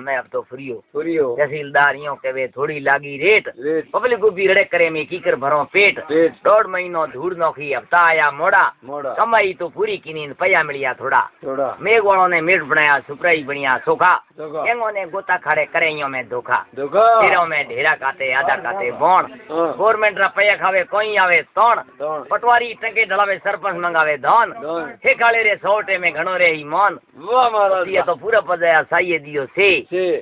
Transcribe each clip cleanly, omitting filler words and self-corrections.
मैं अब तो फ्री हो पूरियो तहसीलदारियों के वे थोड़ी लागी रेट रेट पब्लिक को भी रड़े करे में कीकर भरो पेट पेट 1.5 महीनो धूड़ नौखी हफ्ता आया मोड़ा मोड़ा कमाई तो पूरी की नींद पया मिलिया थोड़ा थोड़ा मेघ वालों ने मीट बनाया सुपराई बनिया सोखा धोखा गैंगों ने गोता खड़े करेइयों में धोखा धोखा तेरों में ढेरा काते आधा काते बोण गवर्नमेंट रा पया खावे कोई आवे तोण पटवारी टंके ढलावे सरपंच मंगावे धन हे काले रे सोटे में घणो रे ही मौन वाह महाराज ये तो पूरा पजाया साइए दियो से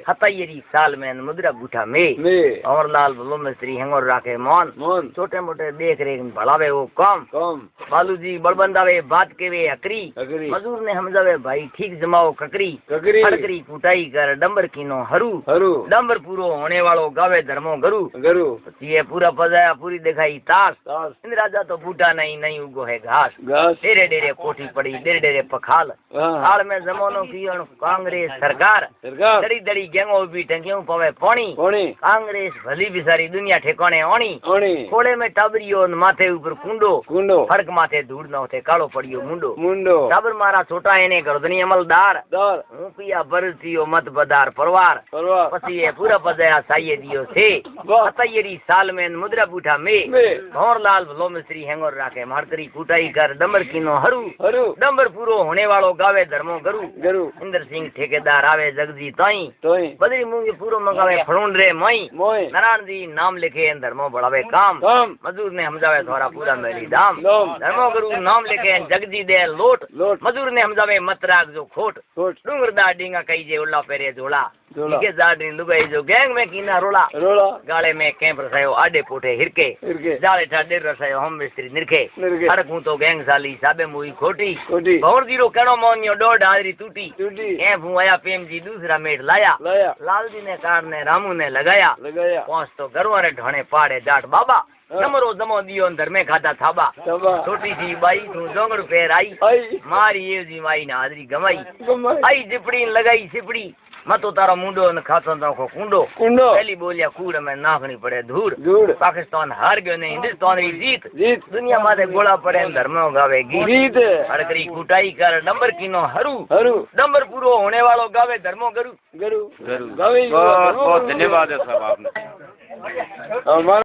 हतायरी साल में मुद्रा बूठा में और लाल बोलो मिस्त्री हेंगोर राखे मौन छोटे मोटे देख रेख भलावे वो कम बालू जी बड़बंदावे बात के वे अकरी मजूर ने हमजावे भाई ठीक जमाओ ककरी अड़करी कुटाई कर डंबर कीनो हरू डंबर पूरो होने वालो गावे धर्मो गरु ये पूरा पजाया पूरी दिखाई तास इन राजा तो बूटा नहीं उगो है घास डेरे डेरे कोठी पड़ी डेरे डेरे पखाल हाल में जमानो की कांग्रेस सरकार दड़ी दड़ी गैंगो भी टंकियों पवे पानी कांग्रेस भली बिसारी दुनिया ठेकाने आनी खोले में टाबरियो माथे ऊपर कुंडो फड़क माथे धूड़ न थे कालो पड़ियो मुंडो टाबर मारा छोटा एने गर्दनी अमलदार हूं पिया बरतियो मत बदार परवार पसी ये पूरा पजाया साइए दियो से हतायरी साल में मुद्रा बूठा में भौर लाल भलो मिस्त्री हेंगोर राखे मारकरी कुटाई कर डंबर कीनो हरू डंबर पूरो होने वालो गावे धर्मो गरु इंद्र सिंह ठेकेदार आवे जगजी ताई बदरी मूंगी पूरो मंगावे फड़ून रे मई नारायण जी नाम लिखे धर्मो बढ़ावे काम मजूर ने हमजावे थोड़ा पूरा मेरी दाम धर्मो गुरु नाम लिखे जगजी दे लोट मजूर ने हमजावे मत राग जो खोट डूंगरदा डींगा कई जे उल्ला पेरे झोला के जाडी लुगाई जो गैंग में कीना रोला गाले में कैंप रसायो आडे पोटे हिरके जाले ठाडे रसायो हम मिस्त्री निरखे हर को तो गैंग साली साबे मुई खोटी भौर जीरो कणो मोनियो डोड हाजरी टूटी ए भुआया प्रेम जी दूसरा मेट लाया लाल जी ने कार ने रामू ने लगाया पहुंच तो गरवारे ढाणे पाड़े जाट बाबा नमरो दमो दियो अंदर में खाता थाबा छोटी सी बाई तू जोंगड़ पैर आई मारी ये जी माई ने हाजरी गमाई आई जिपड़ी लगाई सिपड़ी मतो तारो मुंडो न खातो न को कुंडो पहली बोलिया कूड़ में नाखनी पड़े धूड़ पाकिस्तान हार गयो ने हिंदुस्तान री जीत दुनिया माथे गोला पड़े धर्मो गावे गीत अड़करी कुटाई कर डंबर कीनो हरू डंबर पूरो होने वालो गावे धर्मो गरु बहुत बहुत धन्यवाद है साहब आपने।